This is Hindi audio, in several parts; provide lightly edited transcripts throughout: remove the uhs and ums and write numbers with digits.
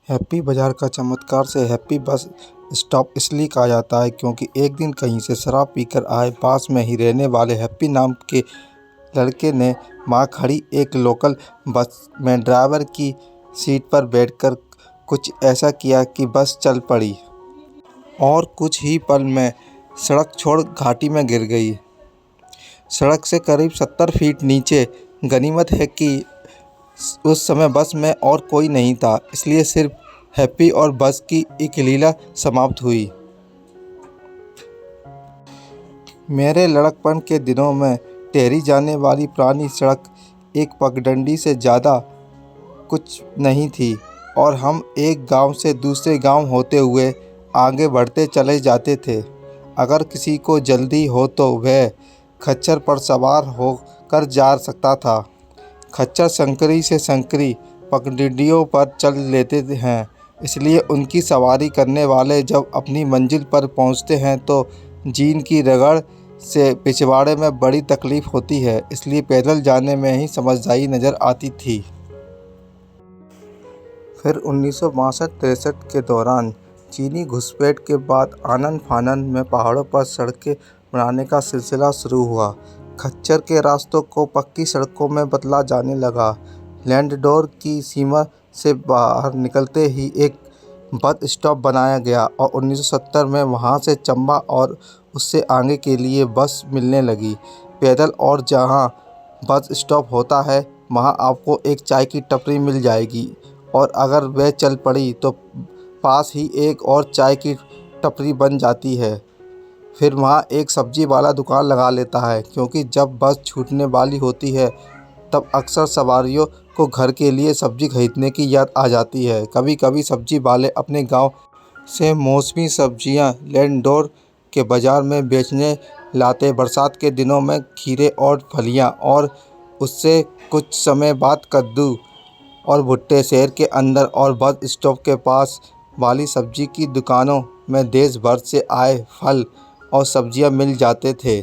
हैप्पी बाजार का चमत्कार से हैप्पी बस स्टॉप इसलिए कहा जाता है क्योंकि एक दिन कहीं से शराब पीकर आए पास में ही रहने वाले हैप्पी नाम के लड़के ने वहाँ खड़ी एक लोकल बस में ड्राइवर की सीट पर बैठकर कुछ ऐसा किया कि बस चल पड़ी और कुछ ही पल में सड़क छोड़ घाटी में गिर गई। सड़क से करीब 70 फीट नीचे। गनीमत है कि उस समय बस में और कोई नहीं था, इसलिए सिर्फ हैप्पी और बस की एक लीला समाप्त हुई। मेरे लड़कपन के दिनों में ठहरी जाने वाली पुरानी सड़क एक पगडंडी से ज़्यादा कुछ नहीं थी और हम एक गांव से दूसरे गांव होते हुए आगे बढ़ते चले जाते थे। अगर किसी को जल्दी हो तो वह खच्चर पर सवार होकर जा सकता था। खच्चर संकरी से संकरी पगडंडियों पर चल लेते हैं, इसलिए उनकी सवारी करने वाले जब अपनी मंजिल पर पहुंचते हैं तो जीन की रगड़ से पिछवाड़े में बड़ी तकलीफ़ होती है, इसलिए पैदल जाने में ही समझदारी नज़र आती थी। फिर 1962-63 के दौरान चीनी घुसपैठ के बाद आनन फानन में पहाड़ों पर सड़कें बनाने का सिलसिला शुरू हुआ। खच्चर के रास्तों को पक्की सड़कों में बदला जाने लगा। लैंडोर की सीमा से बाहर निकलते ही एक बस स्टॉप बनाया गया और 1970 में वहां से चंबा और उससे आगे के लिए बस मिलने लगी पैदल। और जहां बस स्टॉप होता है वहां आपको एक चाय की टपरी मिल जाएगी और अगर वह चल पड़ी तो पास ही एक और चाय की टपरी बन जाती है। फिर वहाँ एक सब्जी वाला दुकान लगा लेता है, क्योंकि जब बस छूटने वाली होती है तब अक्सर सवारियों को घर के लिए सब्जी खरीदने की याद आ जाती है। कभी कभी सब्जी वाले अपने गांव से मौसमी सब्जियां लैंडोर के बाज़ार में बेचने लाते। बरसात के दिनों में खीरे और फलियां और उससे कुछ समय बाद कद्दू और भुट्टे। शहर के अंदर और बस स्टॉप के पास वाली सब्जी की दुकानों में देश भर से आए फल और सब्जियां मिल जाते थे।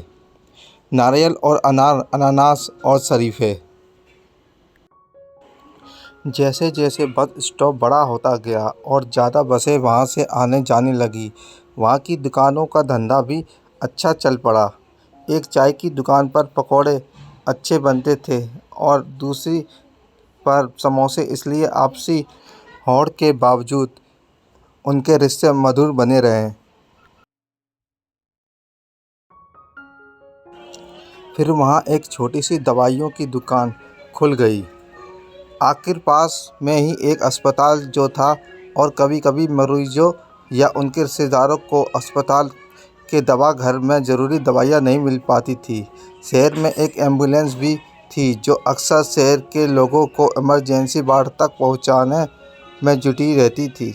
नारियल और अनार, अनानास और शरीफे। जैसे जैसे बस स्टॉप बड़ा होता गया और ज़्यादा बसें वहाँ से आने जाने लगी, वहाँ की दुकानों का धंधा भी अच्छा चल पड़ा। एक चाय की दुकान पर पकौड़े अच्छे बनते थे और दूसरी पर समोसे, इसलिए आपसी होड़ के बावजूद उनके रिश्ते मधुर बने रहे। फिर वहाँ एक छोटी सी दवाइयों की दुकान खुल गई। आखिर पास में ही एक अस्पताल जो था और कभी कभी मरीजों या उनके रिश्तेदारों को अस्पताल के दवा घर में ज़रूरी दवाइयाँ नहीं मिल पाती थी। शहर में एक एम्बुलेंस भी थी जो अक्सर शहर के लोगों को इमरजेंसी वार्ड तक पहुंचाने में जुटी रहती थी।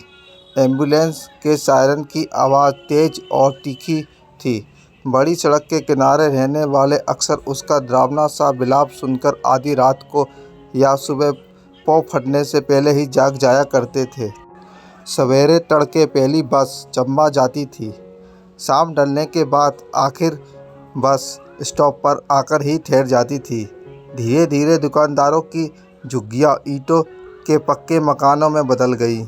एम्बुलेंस के सायरन की आवाज़ तेज़ और तीखी थी। बड़ी सड़क के किनारे रहने वाले अक्सर उसका डरावना सा विलाप सुनकर आधी रात को या सुबह पौ फटने से पहले ही जाग जाया करते थे। सवेरे तड़के पहली बस चंबा जाती थी। शाम ढलने के बाद आखिर बस स्टॉप पर आकर ही ठहर जाती थी। धीरे धीरे दुकानदारों की झुग्गियाँ ईंटों के पक्के मकानों में बदल गई।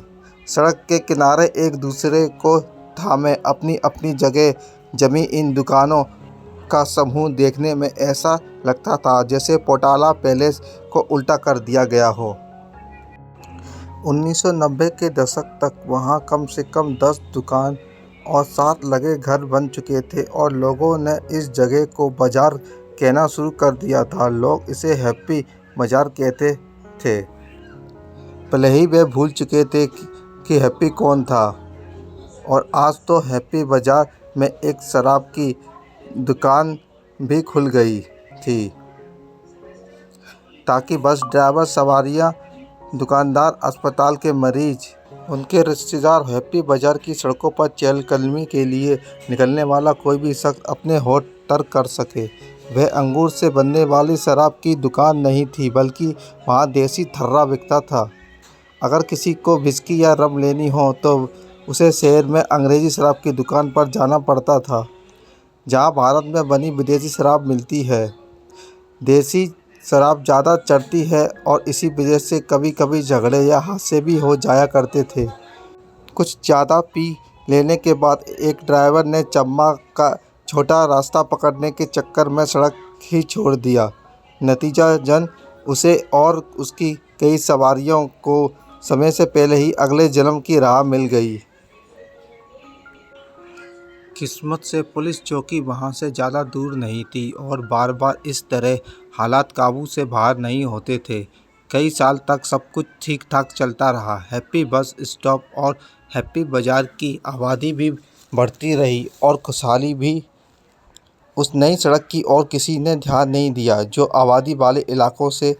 सड़क के किनारे एक दूसरे को थामे अपनी अपनी जगह जमी इन दुकानों का समूह देखने में ऐसा लगता था जैसे पोटाला पैलेस को उल्टा कर दिया गया हो। 1990 के दशक तक वहाँ कम से कम 10 दुकान और 7 लगे घर बन चुके थे और लोगों ने इस जगह को बाज़ार कहना शुरू कर दिया था। लोग इसे हैप्पी बाज़ार कहते थे, भले ही वे भूल चुके थे कि हैप्पी कौन था। और आज तो हैप्पी बाज़ार में एक शराब की दुकान भी खुल गई थी, ताकि बस ड्राइवर, सवारियां, दुकानदार, अस्पताल के मरीज, उनके रिश्तेदार, हैप्पी बाज़ार की सड़कों पर चहलकदमी के लिए निकलने वाला कोई भी शख्स अपने होठ तर कर सके। वह अंगूर से बनने वाली शराब की दुकान नहीं थी, बल्कि वहाँ देसी थर्रा बिकता था। अगर किसी को विस्की या रम लेनी हो तो उसे शहर में अंग्रेज़ी शराब की दुकान पर जाना पड़ता था, जहाँ भारत में बनी विदेशी शराब मिलती है। देसी शराब ज़्यादा चढ़ती है और इसी वजह से कभी कभी झगड़े या हादसे भी हो जाया करते थे। कुछ ज़्यादा पी लेने के बाद एक ड्राइवर ने चंबा का छोटा रास्ता पकड़ने के चक्कर में सड़क ही छोड़ दिया। नतीजतन उसे और उसकी कई सवारियों को समय से पहले ही अगले जन्म की राह मिल गई। किस्मत से पुलिस चौकी वहाँ से ज़्यादा दूर नहीं थी और बार बार इस तरह हालात काबू से बाहर नहीं होते थे। कई साल तक सब कुछ ठीक ठाक चलता रहा। हैप्पी बस स्टॉप और हैप्पी बाज़ार की आबादी भी बढ़ती रही और खुशहाली भी। उस नई सड़क की ओर किसी ने ध्यान नहीं दिया जो आबादी वाले इलाकों से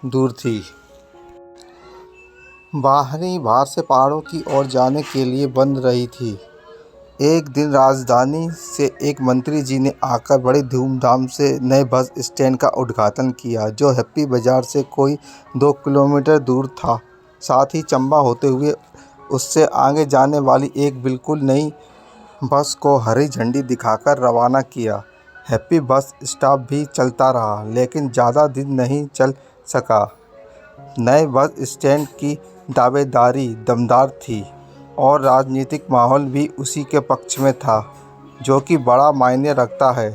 दूर थी। बाहर से पहाड़ों की ओर जाने के लिए बन रही थी। एक दिन राजधानी से एक मंत्री जी ने आकर बड़ी धूमधाम से नए बस स्टैंड का उद्घाटन किया जो हैप्पी बाज़ार से कोई 2 किलोमीटर दूर था। साथ ही चंबा होते हुए उससे आगे जाने वाली एक बिल्कुल नई बस को हरी झंडी दिखाकर रवाना किया। हैप्पी बस स्टॉप भी चलता रहा लेकिन ज़्यादा दिन नहीं चल सका। नए बस स्टैंड की दावेदारी दमदार थी और राजनीतिक माहौल भी उसी के पक्ष में था जो कि बड़ा मायने रखता है।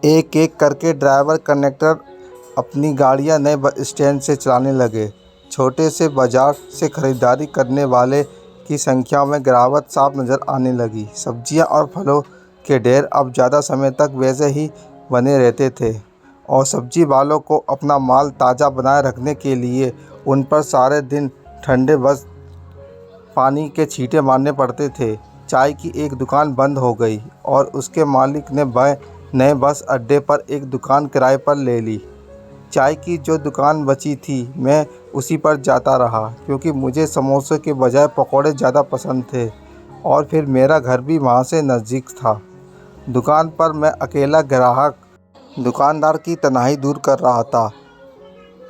एक एक करके ड्राइवर कंडक्टर अपनी गाड़ियां नए बस स्टैंड से चलाने लगे। छोटे से बाजार से खरीदारी करने वाले की संख्या में गिरावट साफ नज़र आने लगी। सब्जियां और फलों के ढेर अब ज़्यादा समय तक वैसे ही बने रहते थे और सब्जी वालों को अपना माल ताज़ा बनाए रखने के लिए उन पर सारे दिन ठंडे बस पानी के छींटे मारने पड़ते थे। चाय की एक दुकान बंद हो गई और उसके मालिक ने नए बस अड्डे पर एक दुकान किराए पर ले ली। चाय की जो दुकान बची थी मैं उसी पर जाता रहा क्योंकि मुझे समोसे के बजाय पकौड़े ज़्यादा पसंद थे और फिर मेरा घर भी वहाँ से नज़दीक था। दुकान पर मैं अकेला ग्राहक दुकानदार की तन्हाई दूर कर रहा था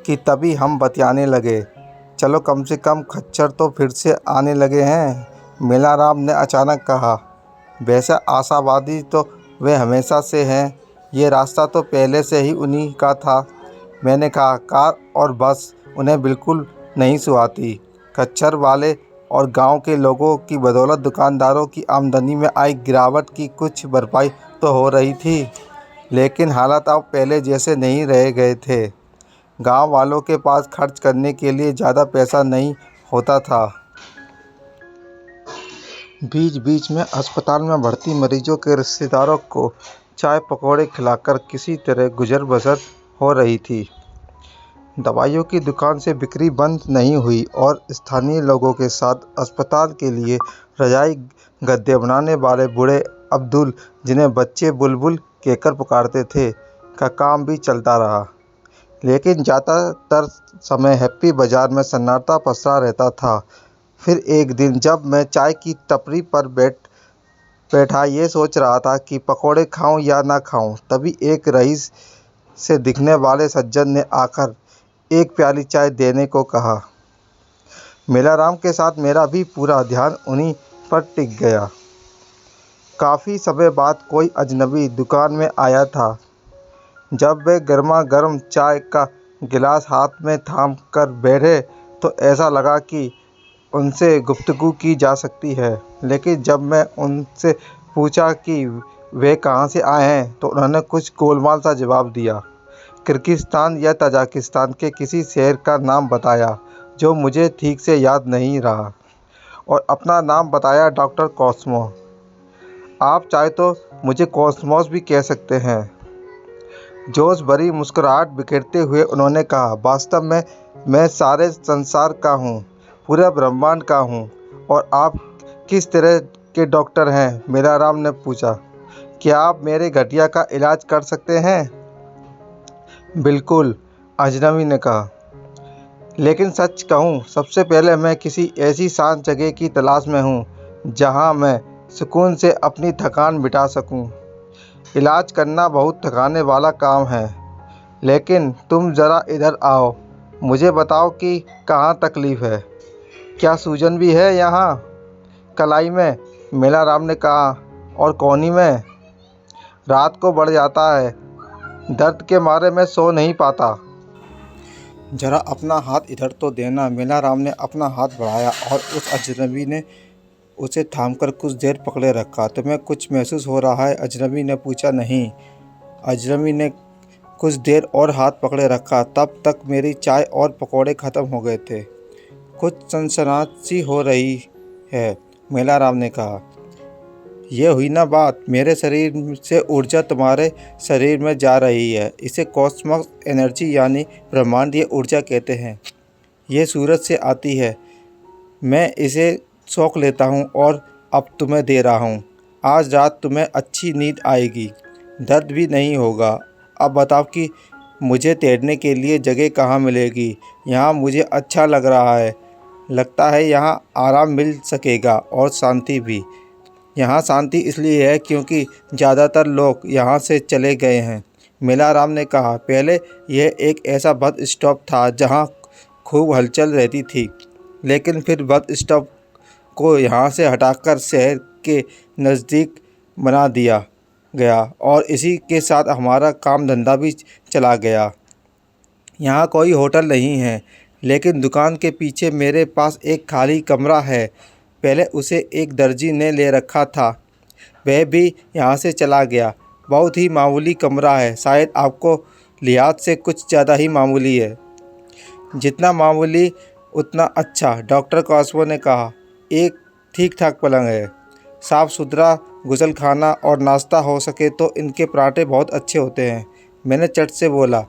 कि तभी हम बतियाने लगे। चलो कम से कम खच्चर तो फिर से आने लगे हैं, मेलाराम ने अचानक कहा। वैसे आशावादी तो वे हमेशा से हैं, ये रास्ता तो पहले से ही उन्हीं का था। मैंने कहा, कार और बस उन्हें बिल्कुल नहीं सुहाती। खच्चर वाले और गांव के लोगों की बदौलत दुकानदारों की आमदनी में आई गिरावट की कुछ भरपाई तो हो रही थी, लेकिन हालात अब पहले जैसे नहीं रह गए थे। गांव वालों के पास खर्च करने के लिए ज़्यादा पैसा नहीं होता था। बीच बीच में अस्पताल में भर्ती मरीजों के रिश्तेदारों को चाय पकौड़े खिलाकर किसी तरह गुजर बसर हो रही थी। दवाइयों की दुकान से बिक्री बंद नहीं हुई और स्थानीय लोगों के साथ अस्पताल के लिए रजाई गद्दे बनाने वाले बूढ़े अब्दुल, जिन्हें बच्चे बुलबुल कहकर पुकारते थे, का काम भी चलता रहा। लेकिन ज़्यादातर समय हैप्पी बाज़ार में सन्नाटा पसरा रहता था। फिर एक दिन जब मैं चाय की टपरी पर बैठा ये सोच रहा था कि पकौड़े खाऊं या ना खाऊं, तभी एक रईस से दिखने वाले सज्जन ने आकर एक प्याली चाय देने को कहा। मेलाराम के साथ मेरा भी पूरा ध्यान उन्हीं पर टिक गया। काफ़ी समय बाद कोई अजनबी दुकान में आया था। जब वे गर्मा गर्म चाय का गिलास हाथ में थाम कर बैठे तो ऐसा लगा कि उनसे गुफ्तगू की जा सकती है। लेकिन जब मैं उनसे पूछा कि वे कहाँ से आए हैं तो उन्होंने कुछ गोलमाल सा जवाब दिया। किर्गिस्तान या तजाकिस्तान के किसी शहर का नाम बताया जो मुझे ठीक से याद नहीं रहा, और अपना नाम बताया, डॉक्टर कॉस्मो। आप चाहे तो मुझे कॉस्मोस भी कह सकते हैं। जोश भरी मुस्कुराहट बिखेरते हुए उन्होंने कहा, वास्तव में मैं सारे संसार का हूँ, पूरे ब्रह्मांड का हूँ। और आप किस तरह के डॉक्टर हैं? मेलाराम ने पूछा। क्या आप मेरे गठिया का इलाज कर सकते हैं? बिल्कुल, अजनबी ने कहा। लेकिन सच कहूँ, सबसे पहले मैं किसी ऐसी शांत जगह की तलाश में हूँ जहाँ मैं सुकून से अपनी थकान मिटा सकूँ। इलाज करना बहुत थकाने वाला काम है, लेकिन तुम ज़रा इधर आओ, मुझे बताओ कि कहाँ तकलीफ़ है। क्या सूजन भी है यहाँ? कलाई में, मेलाराम ने कहा। और कोहनी में? रात को बढ़ जाता है। दर्द के मारे मैं सो नहीं पाता। जरा अपना हाथ इधर तो देना। मेलाराम ने अपना हाथ बढ़ाया और उस अजनबी ने उसे थामकर कुछ देर पकड़े रखा। तुम्हें कुछ महसूस हो रहा है? अजनबी ने पूछा। नहीं। अजनबी ने कुछ देर और हाथ पकड़े रखा। तब तक मेरी चाय और पकौड़े ख़त्म हो गए थे। कुछ सनसनाहट सी हो रही है, मेलाराम ने कहा। यह हुई ना बात। मेरे शरीर से ऊर्जा तुम्हारे शरीर में जा रही है। इसे कॉस्मोस एनर्जी यानी ब्रह्मांडीय ऊर्जा कहते हैं। ये सूरज से आती है। मैं इसे सोख लेता हूँ और अब तुम्हें दे रहा हूँ। आज रात तुम्हें अच्छी नींद आएगी, दर्द भी नहीं होगा। अब बताओ कि मुझे तैरने के लिए जगह कहाँ मिलेगी? यहाँ मुझे अच्छा लग रहा है। लगता है यहाँ आराम मिल सकेगा और शांति भी। यहाँ शांति इसलिए है क्योंकि ज़्यादातर लोग यहाँ से चले गए हैं, मेलाराम ने कहा। पहले यह एक ऐसा बस स्टॉप था जहाँ खूब हलचल रहती थी, लेकिन फिर बस स्टॉप को यहाँ से हटाकर शहर के नज़दीक बना दिया गया और इसी के साथ हमारा काम धंधा भी चला गया। यहाँ कोई होटल नहीं है, लेकिन दुकान के पीछे मेरे पास एक खाली कमरा है। पहले उसे एक दर्जी ने ले रखा था, वह भी यहाँ से चला गया। बहुत ही मामूली कमरा है, शायद आपको लिहाज से कुछ ज़्यादा ही मामूली है। जितना मामूली उतना अच्छा, डॉक्टर कॉस्मो ने कहा। एक ठीक ठाक पलंग है, साफ़ सुथरा गुसलखाना और नाश्ता हो सके तो इनके पराठे बहुत अच्छे होते हैं, मैंने चट से बोला।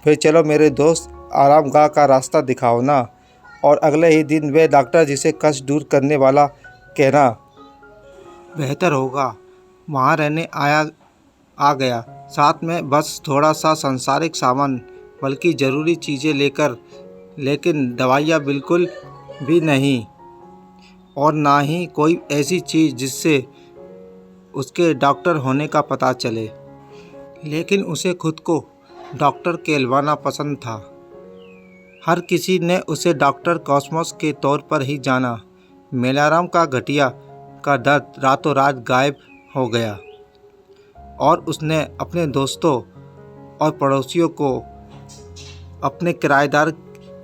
फिर चलो मेरे दोस्त, आरामगाह का रास्ता दिखाओ ना। और अगले ही दिन वे डॉक्टर जिसे कष्ट दूर करने वाला कहना बेहतर होगा वहाँ रहने आ गया। साथ में बस थोड़ा सा सांसारिक सामान, बल्कि ज़रूरी चीज़ें लेकर, लेकिन दवाइयाँ बिल्कुल भी नहीं, और ना ही कोई ऐसी चीज़ जिससे उसके डॉक्टर होने का पता चले। लेकिन उसे खुद को डॉक्टर कहलवाना पसंद था। हर किसी ने उसे डॉक्टर कॉस्मोस के तौर पर ही जाना। मेलाराम का घटिया का दर्द रातों रात गायब हो गया और उसने अपने दोस्तों और पड़ोसियों को अपने किराएदार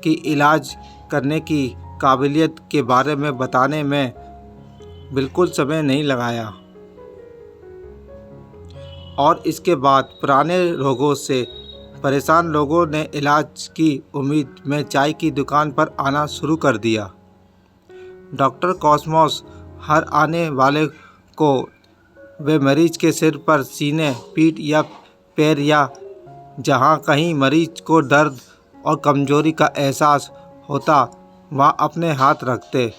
की इलाज करने की काबिलियत के बारे में बताने में बिल्कुल समय नहीं लगाया। और इसके बाद पुराने रोगों से परेशान लोगों ने इलाज की उम्मीद में चाय की दुकान पर आना शुरू कर दिया। डॉक्टर कॉस्मोस हर आने वाले को वे मरीज के सिर पर, सीने, पीठ या पैर या जहां कहीं मरीज को दर्द और कमजोरी का एहसास होता वहाँ अपने हाथ रखते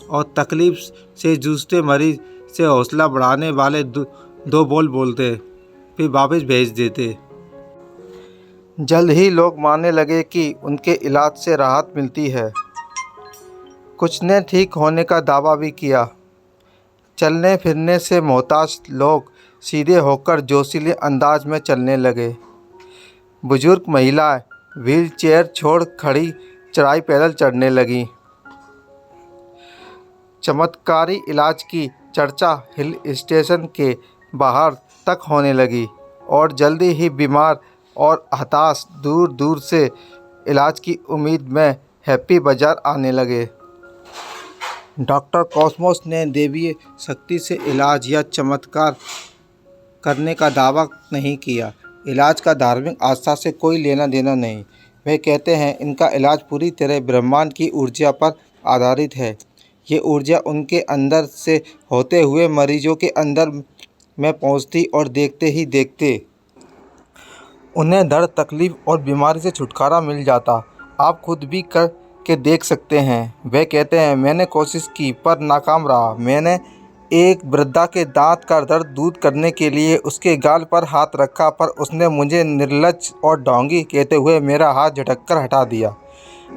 और तकलीफ से जूझते मरीज से हौसला बढ़ाने वाले दो बोल बोलते, फिर वापस भेज देते। जल्द ही लोग मानने लगे कि उनके इलाज से राहत मिलती है। कुछ ने ठीक होने का दावा भी किया। चलने फिरने से मोहताज लोग सीधे होकर जोशीले अंदाज में चलने लगे। बुजुर्ग महिलाएं व्हील चेयर छोड़ खड़ी चढ़ाई पैदल चढ़ने लगीं। चमत्कारी इलाज की चर्चा हिल स्टेशन के बाहर तक होने लगी और जल्दी ही बीमार और हताश दूर दूर से इलाज की उम्मीद में हैप्पी बाजार आने लगे। डॉक्टर कॉस्मोस ने दैवीय शक्ति से इलाज या चमत्कार करने का दावा नहीं किया। इलाज का धार्मिक आस्था से कोई लेना देना नहीं। वे कहते हैं इनका इलाज पूरी तरह ब्रह्मांड की ऊर्जा पर आधारित है। ये ऊर्जा उनके अंदर से होते हुए मरीजों के अंदर में पहुंचती और देखते ही देखते उन्हें दर्द, तकलीफ और बीमारी से छुटकारा मिल जाता। आप खुद भी कर के देख सकते हैं। वे कहते हैं मैंने कोशिश की पर नाकाम रहा। मैंने एक वृद्धा के दांत का दर्द दूर करने के लिए उसके गाल पर हाथ रखा, पर उसने मुझे निर्लज्ज और ढोंगी कहते हुए मेरा हाथ झटककर हटा दिया।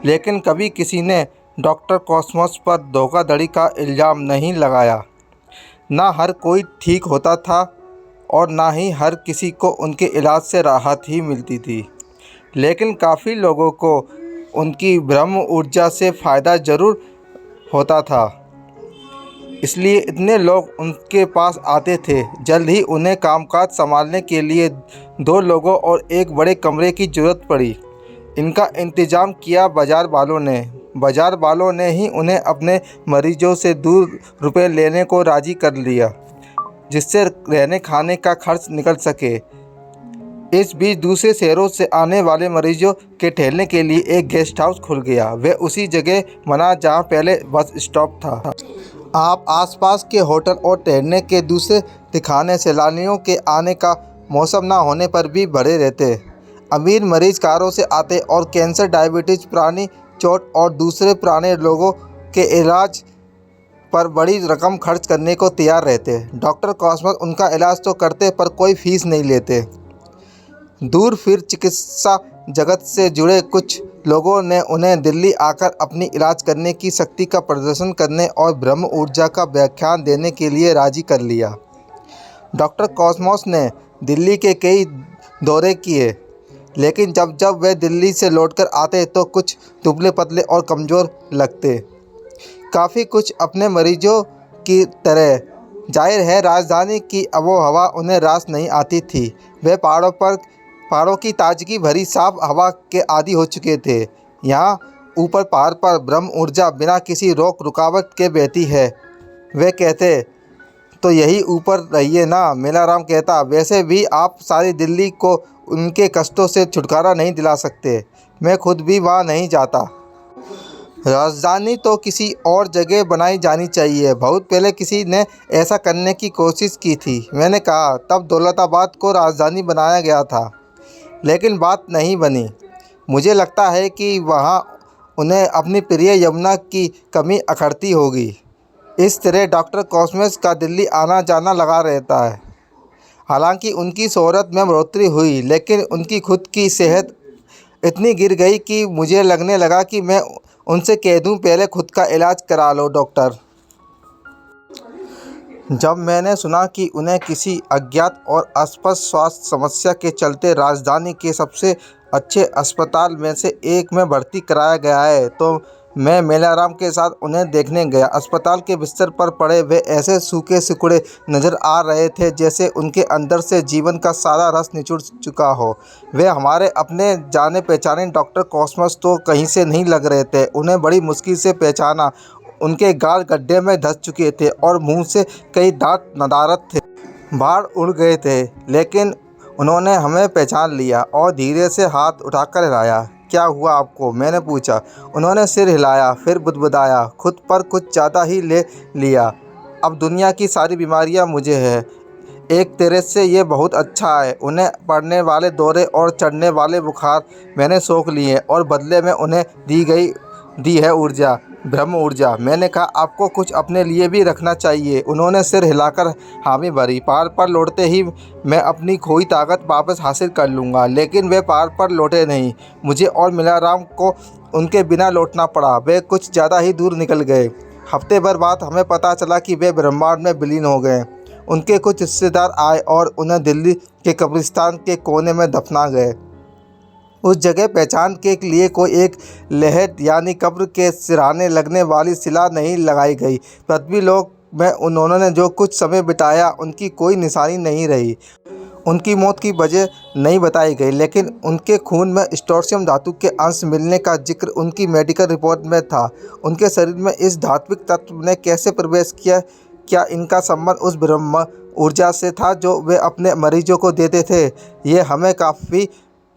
लेकिन कभी किसी ने डॉक्टर कॉस्मोस पर धोखाधड़ी का इल्ज़ाम नहीं लगाया। ना हर कोई ठीक होता था और ना ही हर किसी को उनके इलाज से राहत ही मिलती थी। लेकिन काफ़ी लोगों को उनकी ब्रह्म ऊर्जा से फ़ायदा ज़रूर होता था। इसलिए इतने लोग उनके पास आते थे। जल्द ही उन्हें कामकाज संभालने के लिए 2 लोगों और एक बड़े कमरे की ज़रूरत पड़ी। इनका इंतज़ाम किया बाज़ार वालों ने। बाज़ार वालों ने ही उन्हें अपने मरीजों से दूर रुपए लेने को राज़ी कर लिया, जिससे रहने खाने का खर्च निकल सके। इस बीच दूसरे शहरों से आने वाले मरीजों के ठहरने के लिए एक गेस्ट हाउस खुल गया। वह उसी जगह बना जहाँ पहले बस स्टॉप था। आप आसपास के होटल और ठहरने के दूसरे ठिकाने सैलानियों के आने का मौसम ना होने पर भी भरे रहते। अमीर मरीज कारों से आते और कैंसर, डायबिटीज, पुरानी चोट और दूसरे पुराने रोगों के इलाज पर बड़ी रकम खर्च करने को तैयार रहते। डॉक्टर कॉस्मोस उनका इलाज तो करते पर कोई फीस नहीं लेते। दूर फिर चिकित्सा जगत से जुड़े कुछ लोगों ने उन्हें दिल्ली आकर अपनी इलाज करने की शक्ति का प्रदर्शन करने और ब्रह्म ऊर्जा का व्याख्यान देने के लिए राज़ी कर लिया। डॉक्टर कॉस्मोस ने दिल्ली के कई दौरे किए, लेकिन जब जब वे दिल्ली से लौटकर आते तो कुछ दुबले पतले और कमज़ोर लगते, काफ़ी कुछ अपने मरीजों की तरह। जाहिर है राजधानी की आबोहवा उन्हें रास नहीं आती थी। वे पहाड़ों की ताजगी भरी साफ हवा के आदी हो चुके थे। यहाँ ऊपर पहाड़ पर ब्रह्म ऊर्जा बिना किसी रोक रुकावट के बहती है। वे कहते, तो यही ऊपर रहिए ना। मेलाराम कहता, वैसे भी आप सारी दिल्ली को उनके कष्टों से छुटकारा नहीं दिला सकते। मैं खुद भी वहाँ नहीं जाता। राजधानी तो किसी और जगह बनाई जानी चाहिए। बहुत पहले किसी ने ऐसा करने की कोशिश की थी। मैंने कहा, तब दौलताबाद को राजधानी बनाया गया था, लेकिन बात नहीं बनी। मुझे लगता है कि वहाँ उन्हें अपनी प्रिय यमुना की कमी अखरती होगी। इस तरह डॉक्टर कॉस्मोस का दिल्ली आना जाना लगा रहता है। हालांकि उनकी शोहरत में बढ़ोतरी हुई, लेकिन उनकी खुद की सेहत इतनी गिर गई कि मुझे लगने लगा कि मैं उनसे कह दूं, पहले खुद का इलाज करा लो डॉक्टर। जब मैंने सुना कि उन्हें किसी अज्ञात और अस्पष्ट स्वास्थ्य समस्या के चलते राजधानी के सबसे अच्छे अस्पताल में से एक में भर्ती कराया गया है, तो मैं मेलाराम के साथ उन्हें देखने गया। अस्पताल के बिस्तर पर पड़े वे ऐसे सूखे सिकुड़े नज़र आ रहे थे जैसे उनके अंदर से जीवन का सारा रस निचुड़ चुका हो। वे हमारे अपने जाने पहचाने डॉक्टर कॉस्मोस तो कहीं से नहीं लग रहे थे। उन्हें बड़ी मुश्किल से पहचाना। उनके गाल गड्ढे में धंस चुके थे और मुंह से कई दांत नदारद थे, बाहर उड़ गए थे। लेकिन उन्होंने हमें पहचान लिया और धीरे से हाथ उठाकर हिलाया। क्या हुआ आपको? मैंने पूछा। उन्होंने सिर हिलाया, फिर बुदबुदाया, खुद पर कुछ ज़्यादा ही ले लिया। अब दुनिया की सारी बीमारियां मुझे है। एक तरह से ये बहुत अच्छा है। उन्हें पड़ने वाले दौरे और चढ़ने वाले बुखार मैंने सोख लिए और बदले में उन्हें दी है ऊर्जा, ब्रह्म ऊर्जा। मैंने कहा, आपको कुछ अपने लिए भी रखना चाहिए। उन्होंने सिर हिलाकर हामी भरी। पहाड़ पर लौटते ही मैं अपनी खोई ताकत वापस हासिल कर लूँगा। लेकिन वे पहाड़ पर लौटे नहीं। मुझे और मेलाराम को उनके बिना लौटना पड़ा। वे कुछ ज़्यादा ही दूर निकल गए। हफ्ते भर बाद हमें पता चला कि वे ब्रह्मांड में विलीन हो गए। उनके कुछ रिश्तेदार आए और उन्हें दिल्ली के कब्रिस्तान के कोने में दफना गए। उस जगह पहचान के लिए कोई एक लहद यानी कब्र के सिरहाने लगने वाली शिला नहीं लगाई गई। पृथ्वी लोक में उन्होंने जो कुछ समय बिताया उनकी कोई निशानी नहीं रही। उनकी मौत की वजह नहीं बताई गई, लेकिन उनके खून में स्ट्रोंशियम धातु के अंश मिलने का जिक्र उनकी मेडिकल रिपोर्ट में था। उनके शरीर में इस धात्विक तत्व ने कैसे प्रवेश किया? क्या इनका संबंध उस ब्रह्म ऊर्जा से था जो वे अपने मरीजों को देते थे? ये हमें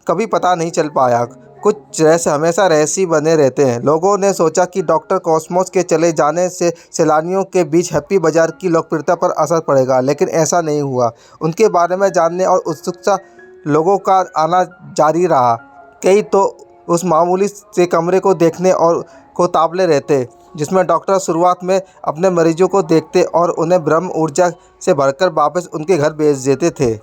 कभी पता नहीं चल पाया। कुछ रहस्य हमेशा रहस्य बने रहते हैं। लोगों ने सोचा कि डॉक्टर कॉस्मोस के चले जाने से सैलानियों के बीच हैप्पी बाज़ार की लोकप्रियता पर असर पड़ेगा, लेकिन ऐसा नहीं हुआ। उनके बारे में जानने और उत्सुकता लोगों का आना जारी रहा। कई तो उस मामूली से कमरे को देखने और को ताबले रहते, जिसमें डॉक्टर शुरुआत में अपने मरीजों को देखते और उन्हें ब्रह्म ऊर्जा से भरकर वापस उनके घर भेज देते थे।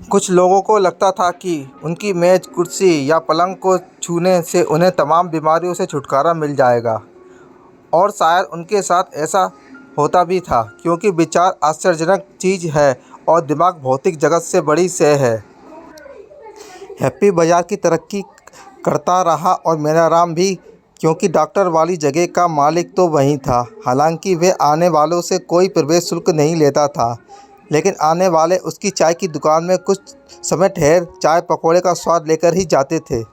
कुछ लोगों को लगता था कि उनकी मेज, कुर्सी या पलंग को छूने से उन्हें तमाम बीमारियों से छुटकारा मिल जाएगा, और शायद उनके साथ ऐसा होता भी था, क्योंकि विचार आश्चर्यजनक चीज़ है और दिमाग भौतिक जगत से बड़ी शय है। हैप्पी बाज़ार की तरक्की करता रहा और मेलाराम भी क्योंकि डॉक्टर वाली जगह का मालिक तो वही था। हालांकि वह आने वालों से कोई प्रवेश शुल्क नहीं लेता था, लेकिन आने वाले उसकी चाय की दुकान में कुछ समय ठहर चाय पकौड़े का स्वाद लेकर ही जाते थे।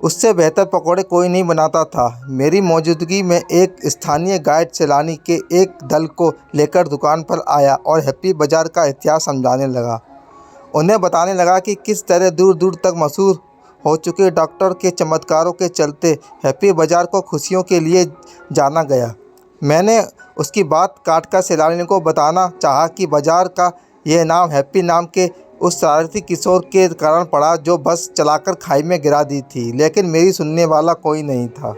उससे बेहतर पकौड़े कोई नहीं बनाता था। मेरी मौजूदगी में एक स्थानीय गाइड सैलानी के एक दल को लेकर दुकान पर आया और हैप्पी बाज़ार का इतिहास समझाने लगा। उन्हें बताने लगा कि किस तरह दूर दूर तक मशहूर हो चुके डॉक्टर के चमत्कारों के चलते हैप्पी बाज़ार को खुशियों के लिए जाना गया। मैंने उसकी बात काटकर सैलानी को बताना चाहा कि बाज़ार का यह नाम हैप्पी नाम के उस शरारती किशोर के कारण पड़ा जो बस चलाकर खाई में गिरा दी थी, लेकिन मेरी सुनने वाला कोई नहीं था।